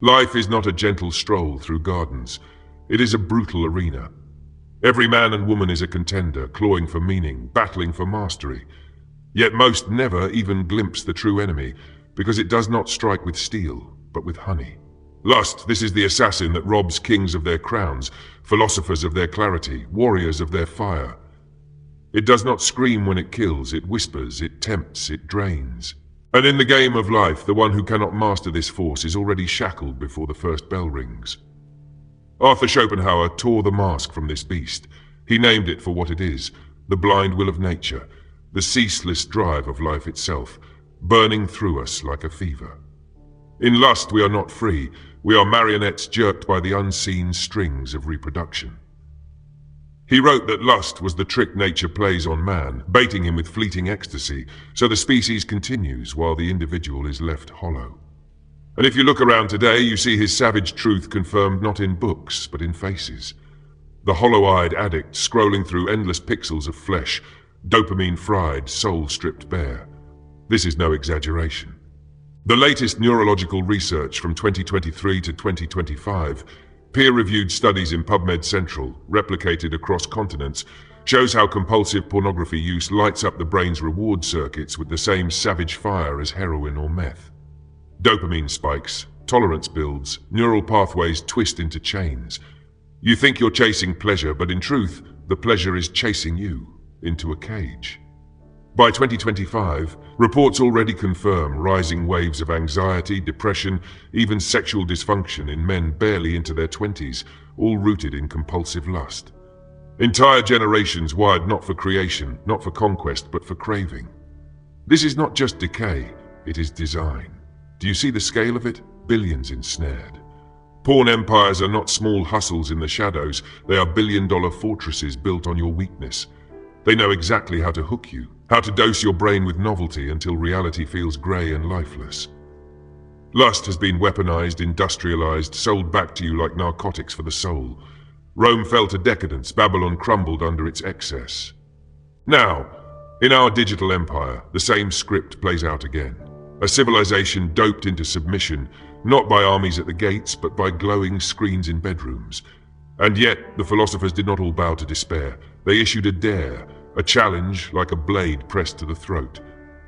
Life is not a gentle stroll through gardens. It is a brutal arena. Every man and woman is a contender, clawing for meaning, battling for mastery. Yet most never even glimpse the true enemy, because it does not strike with steel, but with honey. Lust, this is the assassin that robs kings of their crowns, philosophers of their clarity, warriors of their fire. It does not scream when it kills, it whispers, it tempts, it drains. And in the game of life, the one who cannot master this force is already shackled before the first bell rings. Arthur Schopenhauer tore the mask from this beast. He named it for what it is, the blind will of nature, the ceaseless drive of life itself, burning through us like a fever. In lust we are not free, we are marionettes jerked by the unseen strings of reproduction. He wrote that lust was the trick nature plays on man, baiting him with fleeting ecstasy, so the species continues while the individual is left hollow. And if you look around today, you see his savage truth confirmed not in books, but in faces. The hollow-eyed addict scrolling through endless pixels of flesh, dopamine fried, soul stripped bare. This is no exaggeration. The latest neurological research from 2023 to 2025, peer-reviewed studies in PubMed Central, replicated across continents, shows how compulsive pornography use lights up the brain's reward circuits with the same savage fire as heroin or meth. Dopamine spikes, tolerance builds, neural pathways twist into chains. You think you're chasing pleasure, but in truth, the pleasure is chasing you into a cage. By 2025, reports already confirm rising waves of anxiety, depression, even sexual dysfunction in men barely into their 20s, all rooted in compulsive lust. Entire generations wired not for creation, not for conquest, but for craving. This is not just decay, it is design. Do you see the scale of it? Billions ensnared. Porn empires are not small hustles in the shadows, they are billion-dollar fortresses built on your weakness. They know exactly how to hook you, how to dose your brain with novelty until reality feels grey and lifeless. Lust has been weaponized, industrialized, sold back to you like narcotics for the soul. Rome fell to decadence, Babylon crumbled under its excess. Now, in our digital empire, the same script plays out again. A civilization doped into submission, not by armies at the gates, but by glowing screens in bedrooms. And yet, the philosophers did not all bow to despair. They issued a dare, a challenge like a blade pressed to the throat.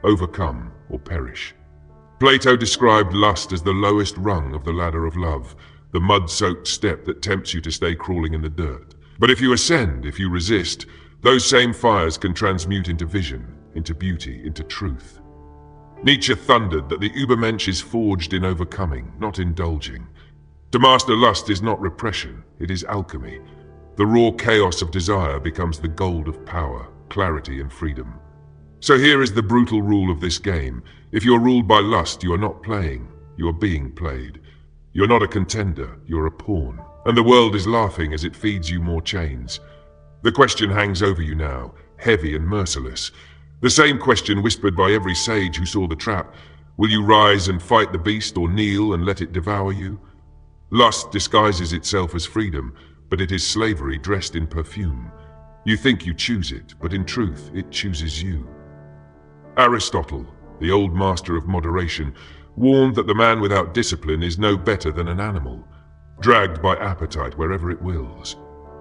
Overcome or perish. Plato described lust as the lowest rung of the ladder of love, the mud-soaked step that tempts you to stay crawling in the dirt. But if you ascend, if you resist, those same fires can transmute into vision, into beauty, into truth. Nietzsche thundered that the Übermensch is forged in overcoming, not indulging. To master lust is not repression, it is alchemy. The raw chaos of desire becomes the gold of power, clarity and freedom. So here is the brutal rule of this game. If you're ruled by lust, you are not playing, you are being played. You're not a contender, you're a pawn. And the world is laughing as it feeds you more chains. The question hangs over you now, heavy and merciless. The same question whispered by every sage who saw the trap. Will you rise and fight the beast or kneel and let it devour you? Lust disguises itself as freedom, but it is slavery dressed in perfume. You think you choose it, but in truth it chooses you. Aristotle, the old master of moderation, warned that the man without discipline is no better than an animal, dragged by appetite wherever it wills.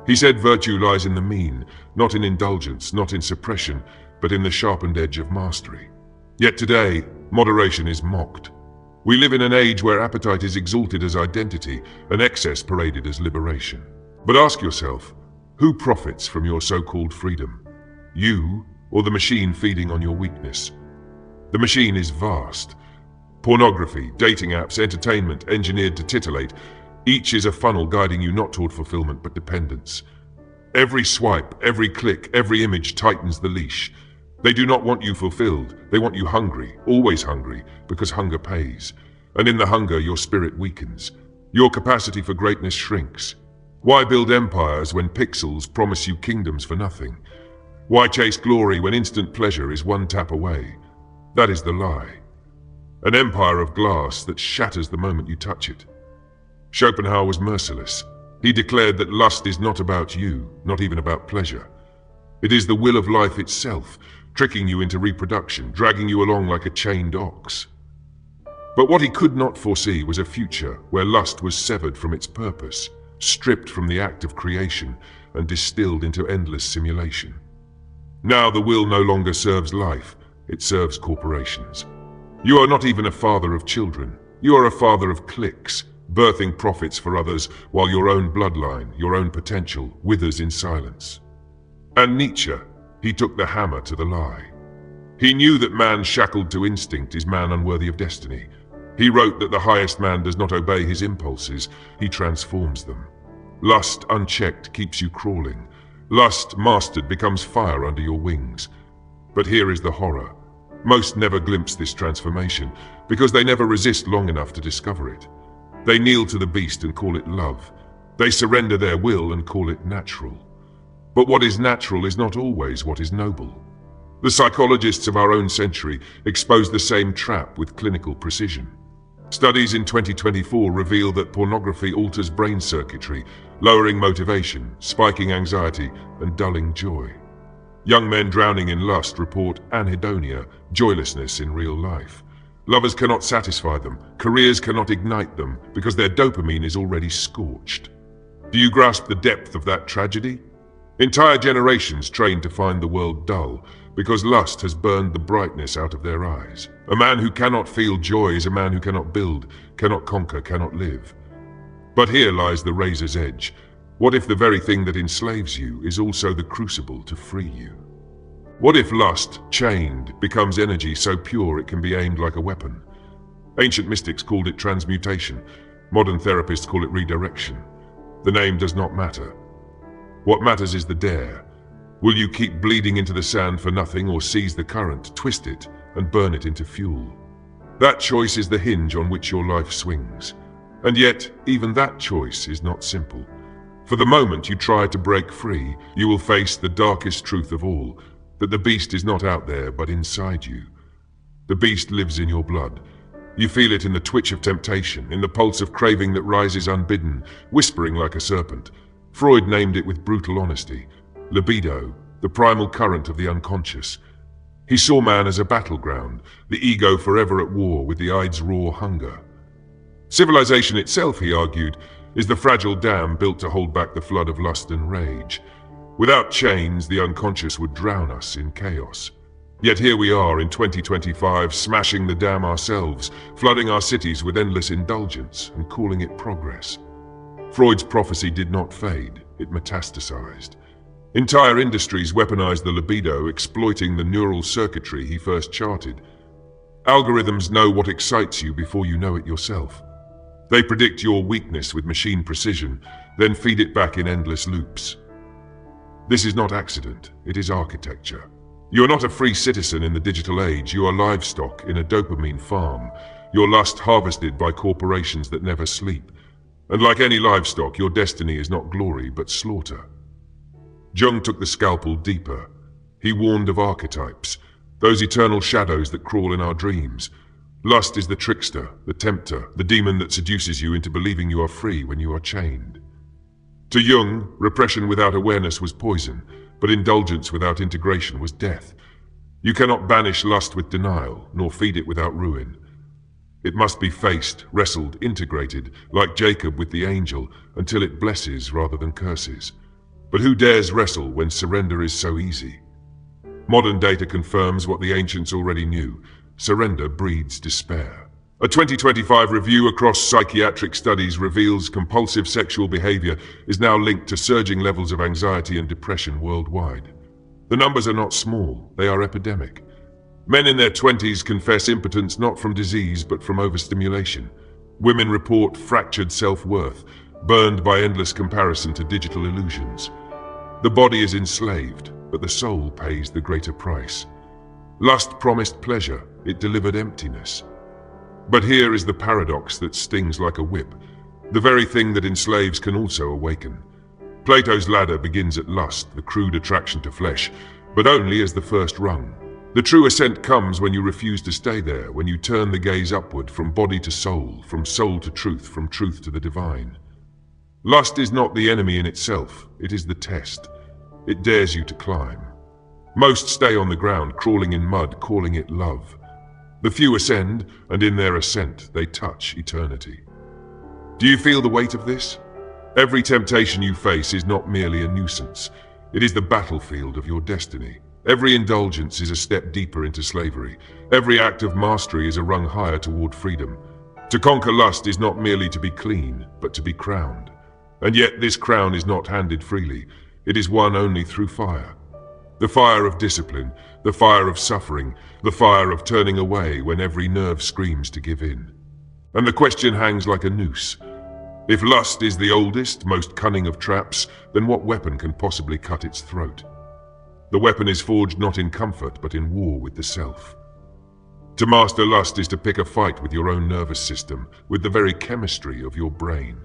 He said virtue lies in the mean, not in indulgence, not in suppression, but in the sharpened edge of mastery. Yet today, moderation is mocked. We live in an age where appetite is exalted as identity and excess paraded as liberation. But ask yourself, who profits from your so-called freedom? You or the machine feeding on your weakness? The machine is vast. Pornography, dating apps, entertainment engineered to titillate, each is a funnel guiding you not toward fulfillment but dependence. Every swipe, every click, every image tightens the leash. They do not want you fulfilled, they want you hungry, always hungry, because hunger pays. And in the hunger, your spirit weakens. Your capacity for greatness shrinks. Why build empires when pixels promise you kingdoms for nothing? Why chase glory when instant pleasure is one tap away? That is the lie. An empire of glass that shatters the moment you touch it. Schopenhauer was merciless. He declared that lust is not about you, not even about pleasure. It is the will of life itself, tricking you into reproduction, dragging you along like a chained ox. But what he could not foresee was a future where lust was severed from its purpose, stripped from the act of creation, and distilled into endless simulation. Now the will no longer serves life, it serves corporations. You are not even a father of children. You are a father of cliques, birthing profits for others while your own bloodline, your own potential, withers in silence. And Nietzsche, he took the hammer to the lie. He knew that man shackled to instinct is man unworthy of destiny. He wrote that the highest man does not obey his impulses, he transforms them. Lust unchecked keeps you crawling. Lust mastered becomes fire under your wings. But here is the horror. Most never glimpse this transformation, because they never resist long enough to discover it. They kneel to the beast and call it love. They surrender their will and call it natural. But what is natural is not always what is noble. The psychologists of our own century expose the same trap with clinical precision. Studies in 2024 reveal that pornography alters brain circuitry, lowering motivation, spiking anxiety, and dulling joy. Young men drowning in lust report anhedonia, joylessness in real life. Lovers cannot satisfy them, careers cannot ignite them, because their dopamine is already scorched. Do you grasp the depth of that tragedy? Entire generations trained to find the world dull, because lust has burned the brightness out of their eyes. A man who cannot feel joy is a man who cannot build, cannot conquer, cannot live. But here lies the razor's edge. What if the very thing that enslaves you is also the crucible to free you? What if lust, chained, becomes energy so pure it can be aimed like a weapon? Ancient mystics called it transmutation. Modern therapists call it redirection. The name does not matter. What matters is the dare. Will you keep bleeding into the sand for nothing, or seize the current, twist it, and burn it into fuel? That choice is the hinge on which your life swings. And yet, even that choice is not simple. For the moment you try to break free, you will face the darkest truth of all, that the beast is not out there, but inside you. The beast lives in your blood. You feel it in the twitch of temptation, in the pulse of craving that rises unbidden, whispering like a serpent. Freud named it with brutal honesty. Libido, the primal current of the unconscious. He saw man as a battleground, the ego forever at war with the ide's raw hunger. Civilization itself, he argued, is the fragile dam built to hold back the flood of lust and rage. Without chains, the unconscious would drown us in chaos. Yet here we are in 2025, smashing the dam ourselves, flooding our cities with endless indulgence and calling it progress. Freud's prophecy did not fade, it metastasized. Entire industries weaponized the libido, exploiting the neural circuitry he first charted. Algorithms know what excites you before you know it yourself. They predict your weakness with machine precision, then feed it back in endless loops. This is not accident, it is architecture. You are not a free citizen in the digital age, you are livestock in a dopamine farm, your lust harvested by corporations that never sleep. And like any livestock, your destiny is not glory, but slaughter. Jung took the scalpel deeper. He warned of archetypes, those eternal shadows that crawl in our dreams. Lust is the trickster, the tempter, the demon that seduces you into believing you are free when you are chained. To Jung, repression without awareness was poison, but indulgence without integration was death. You cannot banish lust with denial, nor feed it without ruin. It must be faced, wrestled, integrated, like Jacob with the angel, until it blesses rather than curses. But who dares wrestle when surrender is so easy? Modern data confirms what the ancients already knew. Surrender breeds despair. A 2025 review across psychiatric studies reveals compulsive sexual behavior is now linked to surging levels of anxiety and depression worldwide. The numbers are not small, they are epidemic. Men in their 20s confess impotence not from disease but from overstimulation. Women report fractured self-worth, burned by endless comparison to digital illusions. The body is enslaved, but the soul pays the greater price. Lust promised pleasure, it delivered emptiness. But here is the paradox that stings like a whip. The very thing that enslaves can also awaken. Plato's ladder begins at lust, the crude attraction to flesh, but only as the first rung. The true ascent comes when you refuse to stay there, when you turn the gaze upward from body to soul, from soul to truth, from truth to the divine. Lust is not the enemy in itself, it is the test. It dares you to climb. Most stay on the ground, crawling in mud, calling it love. The few ascend, and in their ascent they touch eternity. Do you feel the weight of this? Every temptation you face is not merely a nuisance. It is the battlefield of your destiny. Every indulgence is a step deeper into slavery. Every act of mastery is a rung higher toward freedom. To conquer lust is not merely to be clean, but to be crowned. And yet this crown is not handed freely. It is won only through fire. The fire of discipline, the fire of suffering, the fire of turning away when every nerve screams to give in. And the question hangs like a noose. If lust is the oldest, most cunning of traps, then what weapon can possibly cut its throat? The weapon is forged not in comfort, but in war with the self. To master lust is to pick a fight with your own nervous system, with the very chemistry of your brain.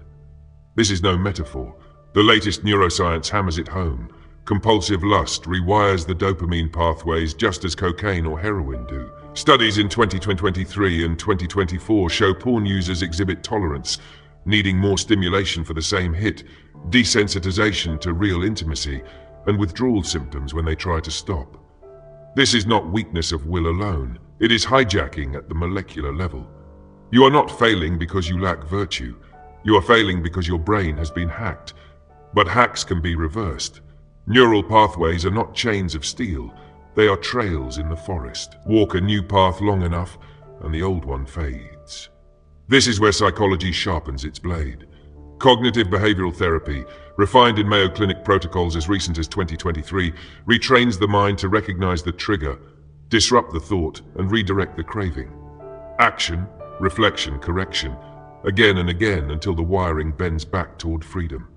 This is no metaphor. The latest neuroscience hammers it home. Compulsive lust rewires the dopamine pathways just as cocaine or heroin do. Studies in 2023 and 2024 show porn users exhibit tolerance, needing more stimulation for the same hit, desensitization to real intimacy, and withdrawal symptoms when they try to stop. This is not weakness of will alone. It is hijacking at the molecular level. You are not failing because you lack virtue. You are failing because your brain has been hacked. But hacks can be reversed. Neural pathways are not chains of steel. They are trails in the forest. Walk a new path long enough, and the old one fades. This is where psychology sharpens its blade. Cognitive behavioral therapy, refined in Mayo Clinic protocols as recent as 2023, retrains the mind to recognize the trigger, disrupt the thought, and redirect the craving. Action, reflection, correction, again and again until the wiring bends back toward freedom.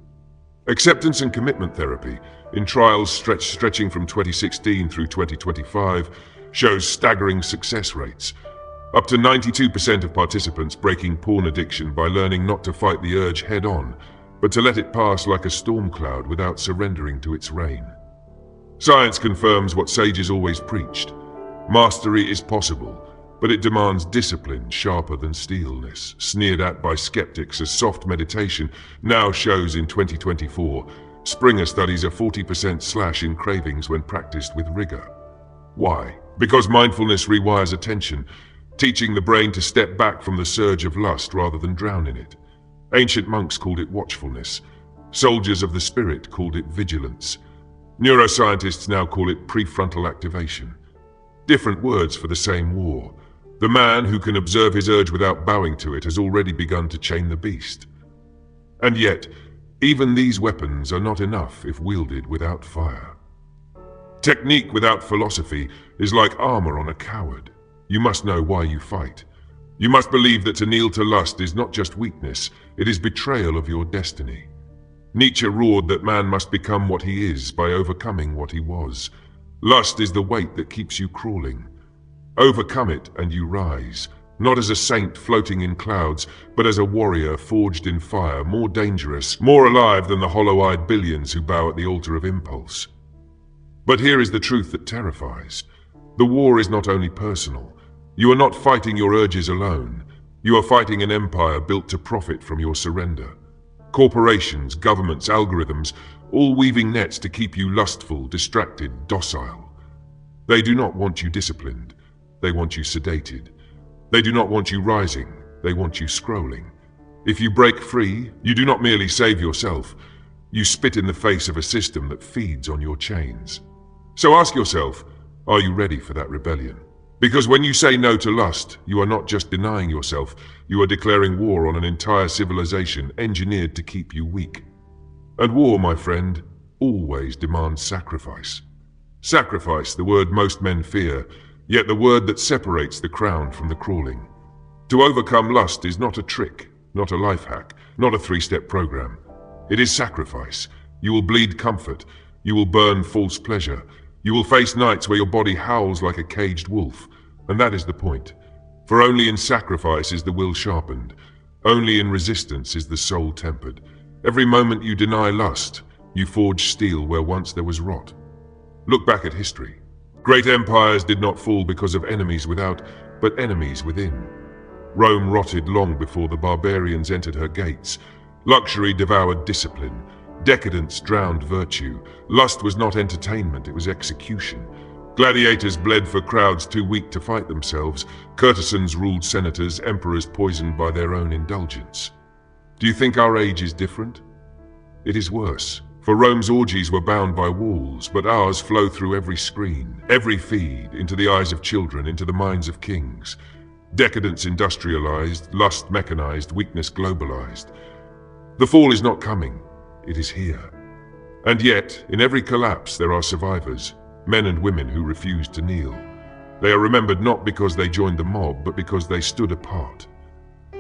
Acceptance and commitment therapy, in trials stretching from 2016 through 2025, shows staggering success rates. Up to 92% of participants breaking porn addiction by learning not to fight the urge head-on, but to let it pass like a storm cloud without surrendering to its reign. Science confirms what sages always preached. Mastery is possible, but it demands discipline sharper than steelness, sneered at by skeptics as soft meditation now shows in 2024. Springer studies a 40% slash in cravings when practiced with rigor. Why? Because mindfulness rewires attention, teaching the brain to step back from the surge of lust rather than drown in it. Ancient monks called it watchfulness. Soldiers of the spirit called it vigilance. Neuroscientists now call it prefrontal activation. Different words for the same war. The man who can observe his urge without bowing to it has already begun to chain the beast. And yet, even these weapons are not enough if wielded without fire. Technique without philosophy is like armor on a coward. You must know why you fight. You must believe that to kneel to lust is not just weakness, it is betrayal of your destiny. Nietzsche roared that man must become what he is by overcoming what he was. Lust is the weight that keeps you crawling. Overcome it and you rise, not as a saint floating in clouds, but as a warrior forged in fire, more dangerous, more alive than the hollow-eyed billions who bow at the altar of impulse. But here is the truth that terrifies. The war is not only personal. You are not fighting your urges alone. You are fighting an empire built to profit from your surrender. Corporations, governments, algorithms, all weaving nets to keep you lustful, distracted, docile. They do not want you disciplined. They want you sedated. They do not want you rising. They want you scrolling. If you break free, you do not merely save yourself. You spit in the face of a system that feeds on your chains. So ask yourself, are you ready for that rebellion? Because when you say no to lust, you are not just denying yourself, you are declaring war on an entire civilization engineered to keep you weak. And war, my friend, always demands sacrifice. Sacrifice, the word most men fear, yet the word that separates the crown from the crawling. To overcome lust is not a trick, not a life hack, not a three-step program. It is sacrifice. You will bleed comfort. You will burn false pleasure. You will face nights where your body howls like a caged wolf. And that is the point. For only in sacrifice is the will sharpened. Only in resistance is the soul tempered. Every moment you deny lust, you forge steel where once there was rot. Look back at history. Great empires did not fall because of enemies without, but enemies within. Rome rotted long before the barbarians entered her gates. Luxury devoured discipline. Decadence drowned virtue. Lust was not entertainment, it was execution. Gladiators bled for crowds too weak to fight themselves. Courtesans ruled senators, emperors poisoned by their own indulgence. Do you think our age is different? It is worse. For Rome's orgies were bound by walls, but ours flow through every screen, every feed, into the eyes of children, into the minds of kings. Decadence industrialized, lust mechanized, weakness globalized. The fall is not coming, it is here. And yet, in every collapse there are survivors, men and women who refuse to kneel. They are remembered not because they joined the mob, but because they stood apart.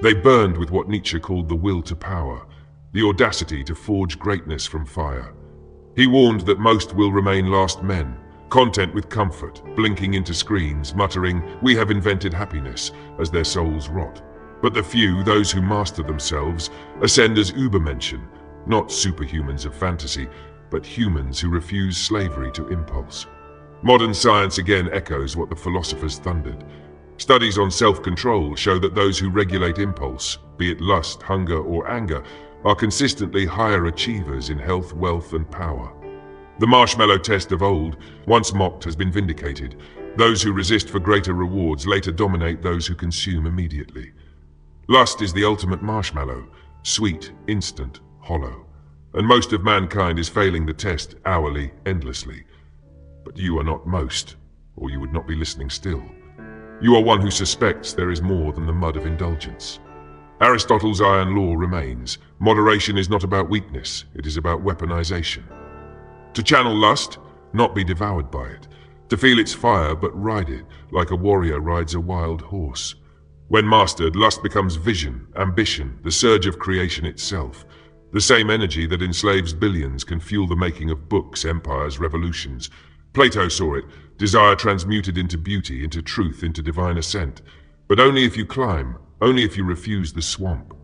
They burned with what Nietzsche called the will to power, the audacity to forge greatness from fire. He warned that most will remain last men, content with comfort, blinking into screens, muttering, "We have invented happiness," as their souls rot. But the few, those who master themselves, ascend as Übermenschen, not superhumans of fantasy, but humans who refuse slavery to impulse. Modern science again echoes what the philosophers thundered. Studies on self-control show that those who regulate impulse, be it lust, hunger, or anger, are consistently higher achievers in health, wealth, and power. The marshmallow test of old, once mocked, has been vindicated. Those who resist for greater rewards later dominate those who consume immediately. Lust is the ultimate marshmallow, sweet, instant, hollow. And most of mankind is failing the test hourly, endlessly. But you are not most, or you would not be listening still. You are one who suspects there is more than the mud of indulgence. Aristotle's iron law remains. Moderation is not about weakness, it is about weaponization. To channel lust, not be devoured by it. To feel its fire, but ride it, like a warrior rides a wild horse. When mastered, lust becomes vision, ambition, the surge of creation itself. The same energy that enslaves billions can fuel the making of books, empires, revolutions. Plato saw it, desire transmuted into beauty, into truth, into divine ascent. But only if you climb, only if you refuse the swamp.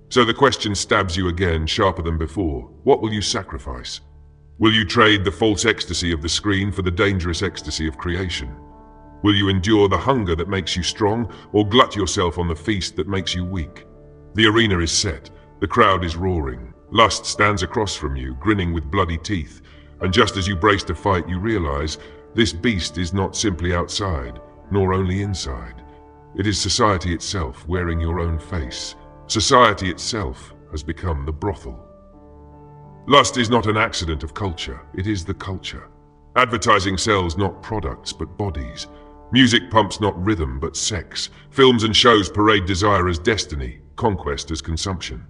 So the question stabs you again, sharper than before. What will you sacrifice? Will you trade the false ecstasy of the screen for the dangerous ecstasy of creation? Will you endure the hunger that makes you strong, or glut yourself on the feast that makes you weak? The arena is set, the crowd is roaring. Lust stands across from you, grinning with bloody teeth. And just as you brace to fight, you realize this beast is not simply outside, nor only inside. It is society itself, wearing your own face. Society itself has become the brothel. Lust is not an accident of culture, it is the culture. Advertising sells not products, but bodies. Music pumps not rhythm, but sex. Films and shows parade desire as destiny, conquest as consumption.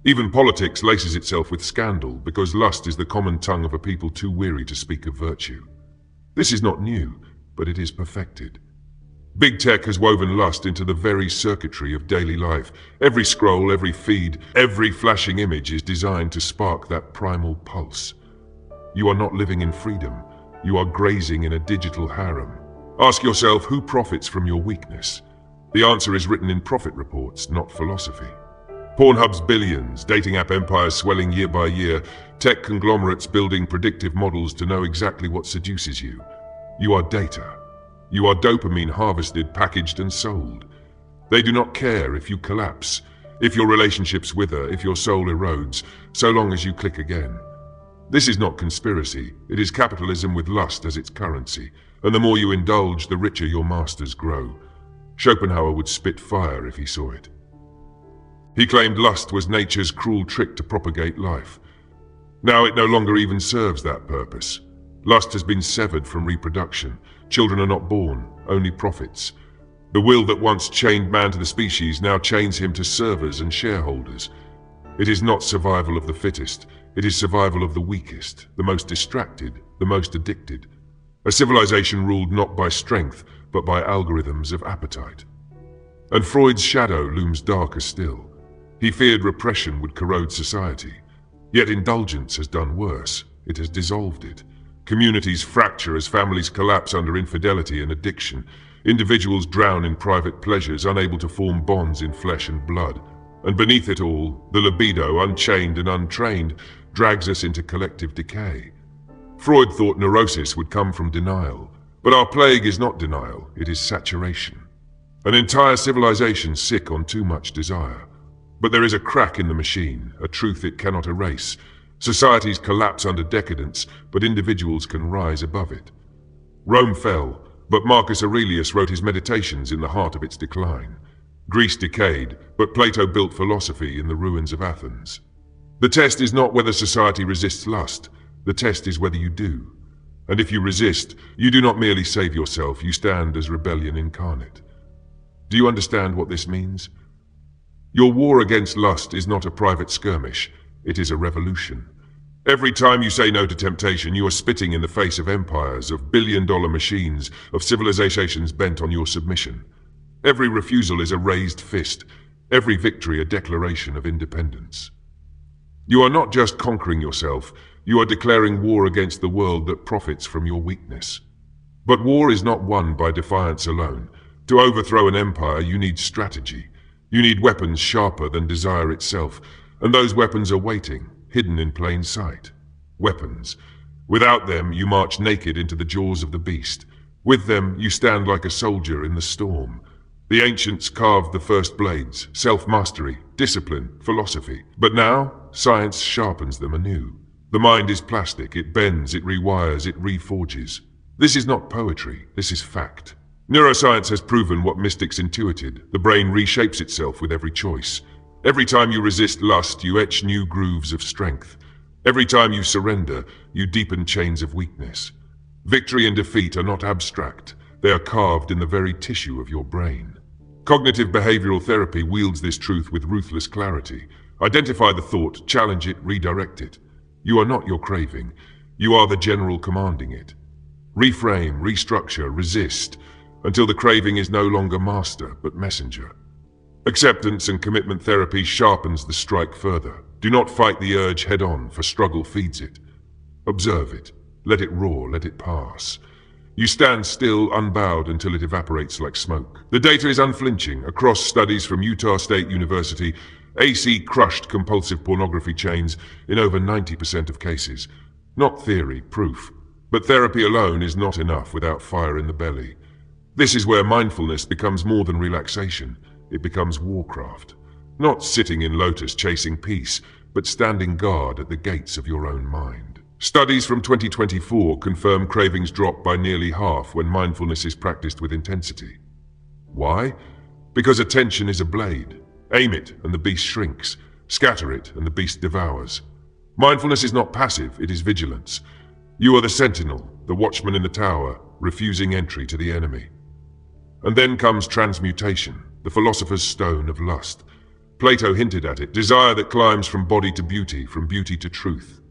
Even politics laces itself with scandal, because lust is the common tongue of a people too weary to speak of virtue. This is not new, but it is perfected. Big tech has woven lust into the very circuitry of daily life. Every scroll, every feed, every flashing image is designed to spark that primal pulse. You are not living in freedom. You are grazing in a digital harem. Ask yourself, who profits from your weakness? The answer is written in profit reports, not philosophy. Pornhub's billions, dating app empires swelling year by year, tech conglomerates building predictive models to know exactly what seduces you. You are data. You are dopamine harvested, packaged, and sold. They do not care if you collapse, if your relationships wither, if your soul erodes, so long as you click again. This is not conspiracy, it is capitalism with lust as its currency, and the more you indulge, the richer your masters grow. Schopenhauer would spit fire if he saw it. He claimed lust was nature's cruel trick to propagate life. Now it no longer even serves that purpose. Lust has been severed from reproduction. Children are not born, only profits. The will that once chained man to the species now chains him to servers and shareholders. It is not survival of the fittest, it is survival of the weakest, the most distracted, the most addicted. A civilization ruled not by strength, but by algorithms of appetite. And Freud's shadow looms darker still. He feared repression would corrode society. Yet indulgence has done worse. It has dissolved it. Communities fracture as families collapse under infidelity and addiction. Individuals drown in private pleasures, unable to form bonds in flesh and blood. And beneath it all, the libido, unchained and untrained, drags us into collective decay. Freud thought neurosis would come from denial. But our plague is not denial, it is saturation. An entire civilization sick on too much desire. But there is a crack in the machine, a truth it cannot erase. Societies collapse under decadence, but individuals can rise above it. Rome fell, but Marcus Aurelius wrote his Meditations in the heart of its decline. Greece decayed, but Plato built philosophy in the ruins of Athens. The test is not whether society resists lust. The test is whether you do. And if you resist, you do not merely save yourself, you stand as rebellion incarnate. Do you understand what this means? Your war against lust is not a private skirmish, it is a revolution. Every time you say no to temptation, you are spitting in the face of empires, of billion-dollar machines, of civilizations bent on your submission. Every refusal is a raised fist, every victory a declaration of independence. You are not just conquering yourself, you are declaring war against the world that profits from your weakness. But war is not won by defiance alone. To overthrow an empire, you need strategy. You need weapons sharper than desire itself, and those weapons are waiting, hidden in plain sight. Weapons. Without them, you march naked into the jaws of the beast. With them, you stand like a soldier in the storm. The ancients carved the first blades, self-mastery, discipline, philosophy. But now, science sharpens them anew. The mind is plastic, it bends, it rewires, it reforges. This is not poetry, this is fact. Neuroscience has proven what mystics intuited. The brain reshapes itself with every choice. Every time you resist lust, you etch new grooves of strength. Every time you surrender, you deepen chains of weakness. Victory and defeat are not abstract. They are carved in the very tissue of your brain. Cognitive behavioral therapy wields this truth with ruthless clarity. Identify the thought, challenge it, redirect it. You are not your craving. You are the general commanding it. Reframe, restructure, resist, until the craving is no longer master, but messenger. Acceptance and commitment therapy sharpens the strike further. Do not fight the urge head-on, for struggle feeds it. Observe it. Let it roar, let it pass. You stand still, unbowed, until it evaporates like smoke. The data is unflinching. Across studies from Utah State University, AC crushed compulsive pornography chains in over 90% of cases. Not theory, proof. But therapy alone is not enough without fire in the belly. This is where mindfulness becomes more than relaxation. It becomes warcraft. Not sitting in lotus chasing peace, but standing guard at the gates of your own mind. Studies from 2024 confirm cravings drop by nearly half when mindfulness is practiced with intensity. Why? Because attention is a blade. Aim it and the beast shrinks. Scatter it and the beast devours. Mindfulness is not passive, it is vigilance. You are the sentinel, the watchman in the tower, refusing entry to the enemy. And then comes transmutation, the philosopher's stone of lust. Plato hinted at it, desire that climbs from body to beauty, from beauty to truth.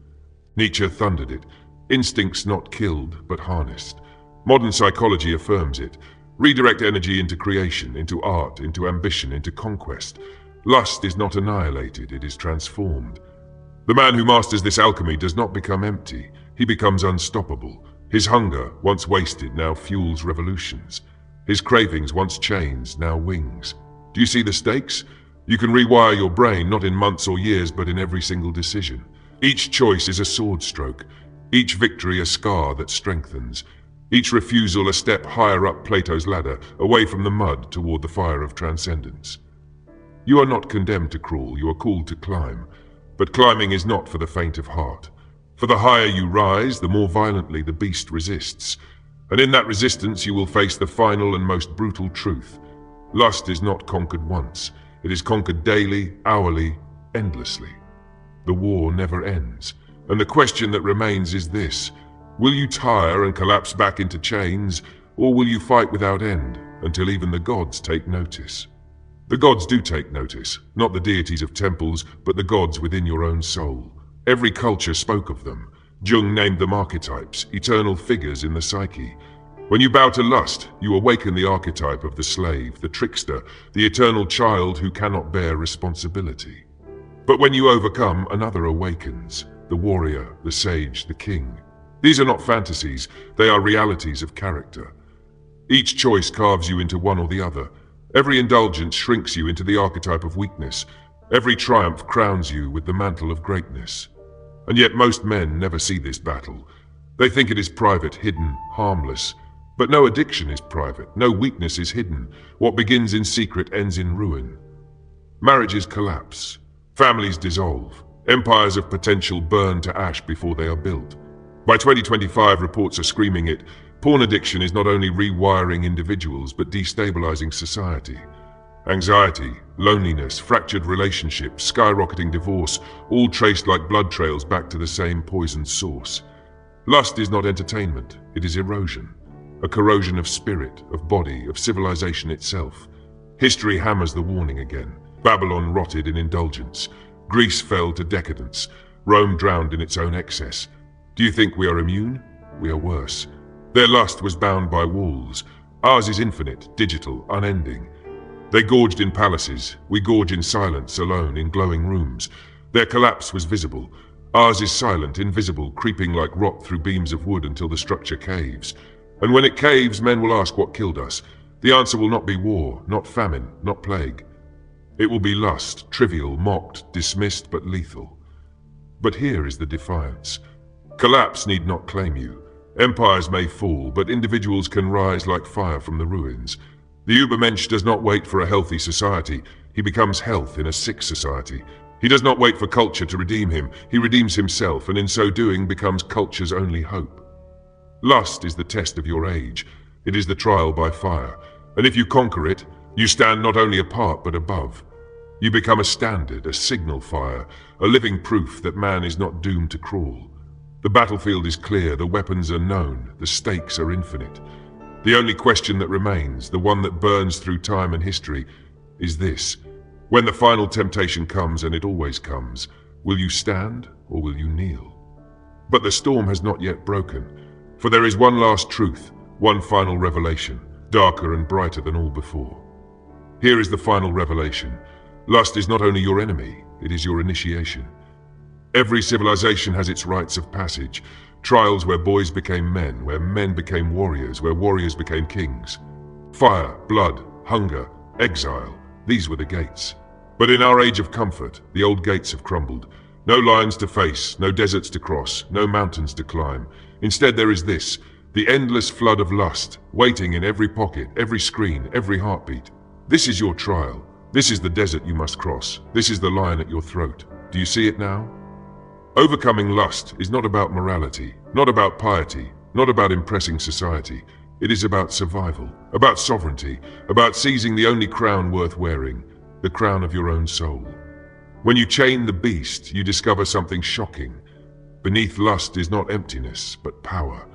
Nietzsche thundered it, instincts not killed, but harnessed. Modern psychology affirms it. Redirect energy into creation, into art, into ambition, into conquest. Lust is not annihilated, it is transformed. The man who masters this alchemy does not become empty, he becomes unstoppable. His hunger, once wasted, now fuels revolutions. His cravings, once chains, now wings. Do you see the stakes? You can rewire your brain, not in months or years, but in every single decision. Each choice is a sword stroke, each victory a scar that strengthens, each refusal a step higher up Plato's ladder, away from the mud toward the fire of transcendence. You are not condemned to crawl, you are called to climb. But climbing is not for the faint of heart. For the higher you rise, the more violently the beast resists. And in that resistance you will face the final and most brutal truth. Lust is not conquered once. It is conquered daily, hourly, endlessly. The war never ends. And the question that remains is this: will you tire and collapse back into chains, or will you fight without end, until even the gods take notice? The gods do take notice, not the deities of temples, but the gods within your own soul. Every culture spoke of them. Jung named them archetypes, eternal figures in the psyche. When you bow to lust, you awaken the archetype of the slave, the trickster, the eternal child who cannot bear responsibility. But when you overcome, another awakens, the warrior, the sage, the king. These are not fantasies, they are realities of character. Each choice carves you into one or the other. Every indulgence shrinks you into the archetype of weakness. Every triumph crowns you with the mantle of greatness. And yet most men never see this battle. They think it is private, hidden, harmless. But no addiction is private, no weakness is hidden. What begins in secret ends in ruin. Marriages collapse. Families dissolve. Empires of potential burn to ash before they are built. By 2025, reports are screaming it. Porn addiction is not only rewiring individuals but destabilizing society. Anxiety, loneliness, fractured relationships, skyrocketing divorce, all traced like blood trails back to the same poisoned source. Lust is not entertainment, it is erosion. A corrosion of spirit, of body, of civilization itself. History hammers the warning again. Babylon rotted in indulgence. Greece fell to decadence. Rome drowned in its own excess. Do you think we are immune? We are worse. Their lust was bound by walls. Ours is infinite, digital, unending. They gorged in palaces. We gorge in silence, alone, in glowing rooms. Their collapse was visible. Ours is silent, invisible, creeping like rot through beams of wood until the structure caves. And when it caves, men will ask what killed us. The answer will not be war, not famine, not plague. It will be lust, trivial, mocked, dismissed, but lethal. But here is the defiance. Collapse need not claim you. Empires may fall, but individuals can rise like fire from the ruins. The Übermensch does not wait for a healthy society. He becomes health in a sick society. He does not wait for culture to redeem him. He redeems himself, and in so doing becomes culture's only hope. Lust is the test of your age. It is the trial by fire. And if you conquer it, you stand not only apart but above. You become a standard, a signal fire, a living proof that man is not doomed to crawl. The battlefield is clear, the weapons are known, the stakes are infinite. The only question that remains, the one that burns through time and history, is this. When the final temptation comes, and it always comes, will you stand or will you kneel? But the storm has not yet broken, for there is one last truth, one final revelation, darker and brighter than all before. Here is the final revelation. Lust is not only your enemy, it is your initiation. Every civilization has its rites of passage, trials where boys became men, where men became warriors, where warriors became kings. Fire, blood, hunger, exile, these were the gates. But in our age of comfort, the old gates have crumbled. No lions to face, no deserts to cross, no mountains to climb. Instead there is this, the endless flood of lust, waiting in every pocket, every screen, every heartbeat. This is your trial. This is the desert you must cross. This is the lion at your throat. Do you see it now? Overcoming lust is not about morality, not about piety, not about impressing society. It is about survival, about sovereignty, about seizing the only crown worth wearing, the crown of your own soul. When you chain the beast, you discover something shocking. Beneath lust is not emptiness, but power.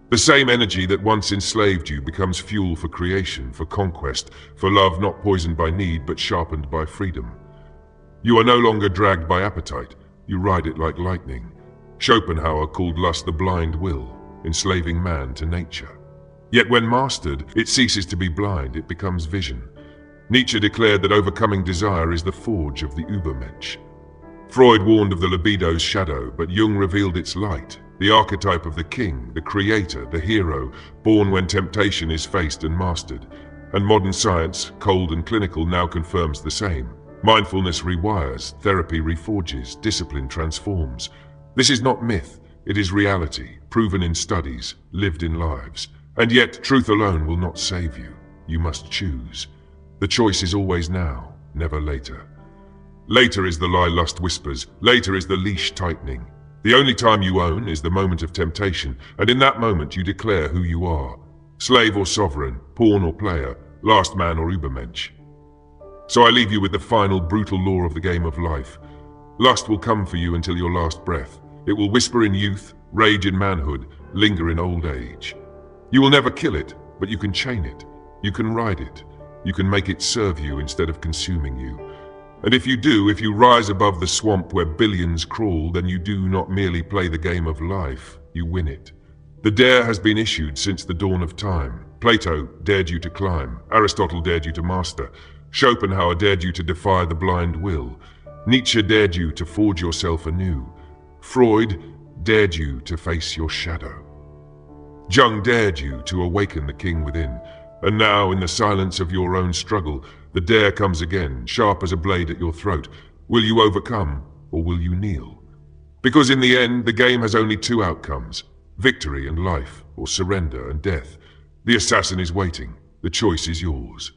The same energy that once enslaved you becomes fuel for creation, for conquest, for love not poisoned by need, but sharpened by freedom. You are no longer dragged by appetite. You ride it like lightning. Schopenhauer called lust the blind will, enslaving man to nature. Yet when mastered, it ceases to be blind, it becomes vision. Nietzsche declared that overcoming desire is the forge of the Übermensch. Freud warned of the libido's shadow, but Jung revealed its light, the archetype of the king, the creator, the hero, born when temptation is faced and mastered. And modern science, cold and clinical, now confirms the same. Mindfulness rewires, therapy reforges, discipline transforms. This is not myth, it is reality, proven in studies, lived in lives. And yet, truth alone will not save you. You must choose. The choice is always now, never later. Later is the lie lust whispers, later is the leash tightening. The only time you own is the moment of temptation, and in that moment you declare who you are. Slave or sovereign, pawn or player, last man or Übermensch. So I leave you with the final brutal law of the game of life. Lust will come for you until your last breath. It will whisper in youth, rage in manhood, linger in old age. You will never kill it, but you can chain it. You can ride it. You can make it serve you instead of consuming you. And if you do, if you rise above the swamp where billions crawl, then you do not merely play the game of life, you win it. The dare has been issued since the dawn of time. Plato dared you to climb. Aristotle dared you to master. Schopenhauer dared you to defy the blind will. Nietzsche dared you to forge yourself anew. Freud dared you to face your shadow. Jung dared you to awaken the king within. And now, in the silence of your own struggle, the dare comes again, sharp as a blade at your throat. Will you overcome, or will you kneel? Because in the end, the game has only two outcomes: victory and life, or surrender and death. The assassin is waiting. The choice is yours.